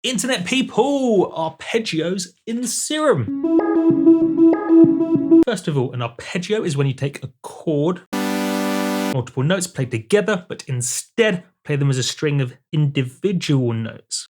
Internet people, arpeggios in Serum. First of all, an arpeggio is when you take a chord, multiple notes played together, but instead play them as a string of individual notes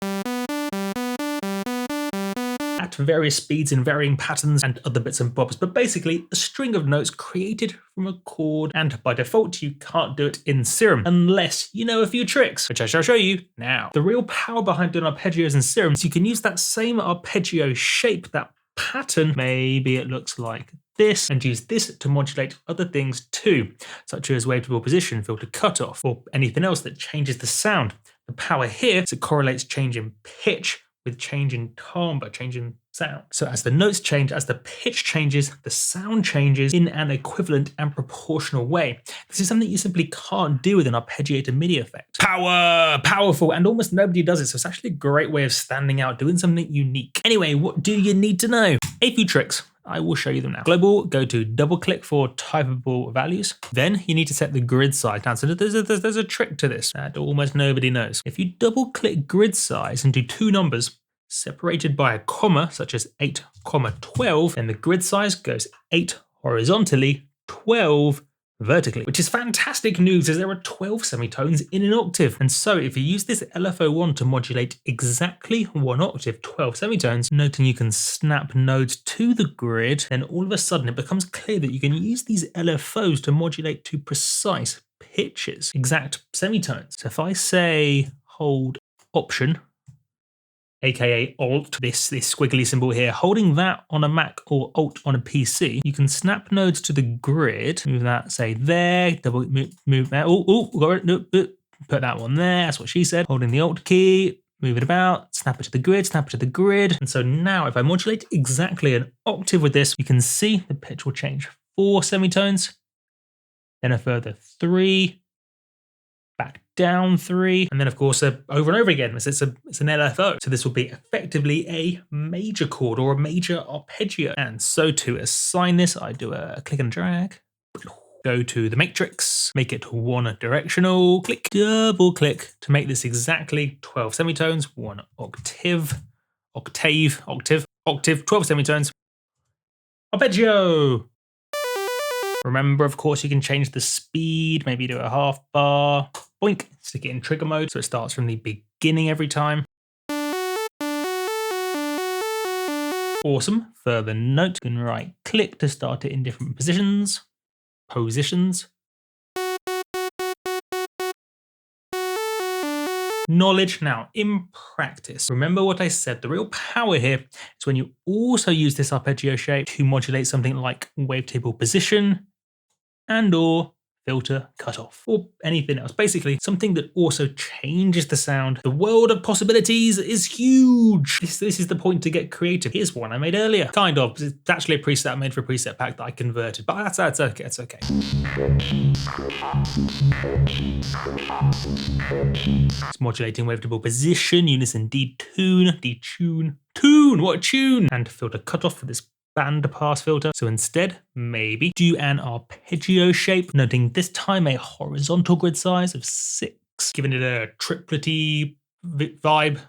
at various speeds in varying patterns and other bits and bobs, but basically a string of notes created from a chord, and by default you can't do it in Serum unless you know a few tricks, which I shall show you now. The real power behind doing arpeggios in Serum is you can use that same arpeggio shape, that pattern, maybe it looks like this, and use this to modulate other things too, such as wavetable position, filter cutoff, or anything else that changes the sound. The power here is it correlates change in pitch with change in timbre, change in sound. So as the notes change, as the pitch changes, the sound changes in an equivalent and proportional way. This is something you simply can't do with an arpeggiated MIDI effect. Powerful, and almost nobody does it, so it's actually a great way of standing out, doing something unique. Anyway, what do you need to know? A few tricks. I will show you them now. Global, go to double click for typable values. Then you need to set the grid size. Now, so there's a trick to this that almost nobody knows. If you double click grid size and do two numbers separated by a comma, such as 8, 12, then the grid size goes 8 horizontally, 12 vertically, which is fantastic news as there are 12 semitones in an octave. And so if you use this LFO1 to modulate exactly one octave, 12 semitones, noting you can snap nodes to the grid, then all of a sudden it becomes clear that you can use these LFOs to modulate to precise pitches, exact semitones. So if I say hold Option, aka Alt, this squiggly symbol here, holding that on a Mac or Alt on a PC, you can snap nodes to the grid, move that, say there, double move that, put that one there, that's what she said, holding the Alt key, move it about, snap it to the grid, snap it to the grid. And so now if I modulate exactly an octave with this, you can see the pitch will change 4 semitones, then a further 3, back down 3, and then of course over and over again. It's an LFO. So this will be effectively a major chord or a major arpeggio. And so to assign this, I do a click and drag, go to the matrix, make it one directional, click, double click to make this exactly 12 semitones, 1 octave, 12 semitones, arpeggio. Remember, of course, you can change the speed, maybe do a half bar, boink, stick it in trigger mode so it starts from the beginning every time. Awesome. Further note, you can right click to start it in different positions. Knowledge now in practice. Remember what I said, the real power here is when you also use this arpeggio shape to modulate something like wavetable position and or filter cutoff or anything else. Basically something that also changes the sound. The world of possibilities is huge. This is the point to get creative. Here's one I made earlier. Kind of. It's actually a preset I made for a preset pack that I converted, but that's okay. It's okay. It's modulating wavetable position, unison detune, tune, what a tune, and filter cutoff for this band pass filter. So instead, maybe do an arpeggio shape, noting this time a horizontal grid size of 6, giving it a triplety vibe,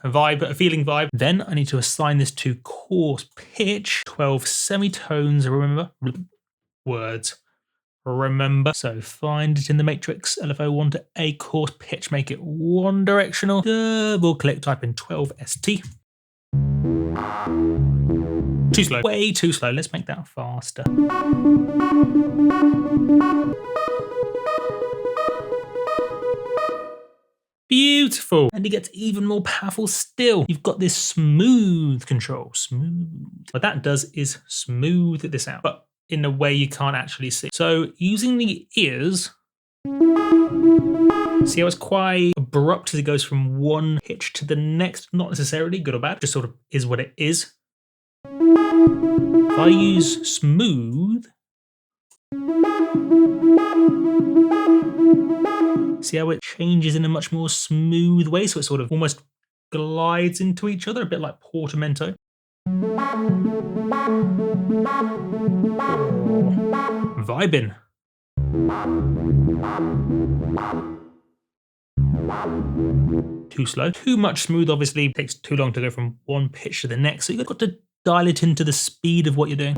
a feeling vibe. Then I need to assign this to coarse pitch, 12 semitones, remember? Remember. So find it in the matrix, LFO1 to a coarse pitch, make it one directional, double click, type in 12 ST. Too slow, way too slow. Let's make that faster. Beautiful. And it gets even more powerful still. You've got this smooth control, smooth. What that does is smooth this out, but in a way you can't actually see. So using the ears, see how it's quite abrupt as it goes from one pitch to the next? Not necessarily good or bad, just sort of is what it is. If I use smooth, see how it changes in a much more smooth way, so it sort of almost glides into each other, a bit like portamento. Vibing. too slow. Too much smooth obviously takes too long to go from one pitch to the next. So you've got to dial it into the speed of what you're doing.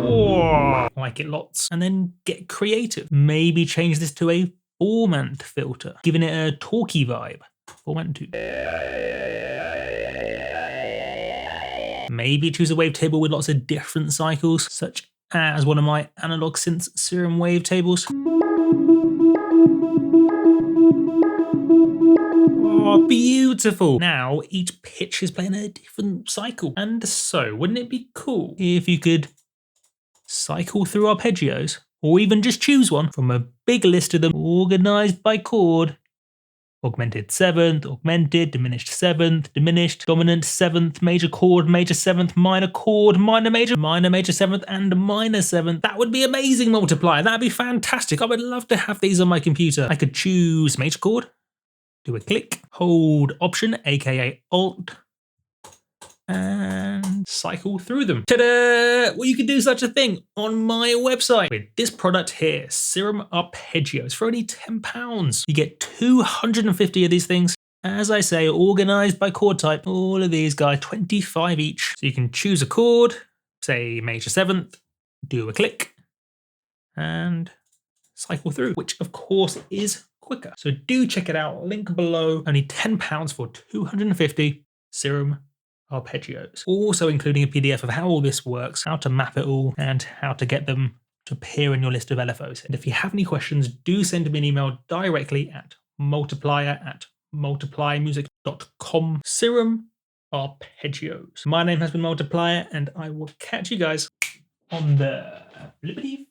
Oh, like it lots. And then get creative. Maybe change this to a formant filter, giving it a talky vibe. Formant 2. Maybe choose a wavetable with lots of different cycles, such as one of my analog synths Serum wavetables. Oh, beautiful. Now each pitch is playing a different cycle. And so, wouldn't it be cool if you could cycle through arpeggios, or even just choose one from a big list of them organized by chord? Augmented 7th, augmented, diminished 7th, diminished, dominant 7th, major chord, major 7th, minor chord, minor major 7th, and minor 7th. That would be amazing, multiplier. That'd be fantastic. I would love to have these on my computer. I could choose major chord, do a click, hold option, aka alt, and cycle through them. Ta-da! Well, you can do such a thing on my website with this product here, Serum Arpeggios, for only £10. You get 250 of these things. As I say, organized by chord type. All of these guys, 25 each. So you can choose a chord, say major 7th, do a click, and cycle through, which of course is quicker. So do check it out. Link below. Only £10 for 250 Serum Arpeggios. Also including a PDF of how all this works, how to map it all, and how to get them to appear in your list of LFOs. And if you have any questions, do send me an email directly at multiplier@multipliermusic.com. Serum Arpeggios. My name has been Multiplier, and I will catch you guys on the flippity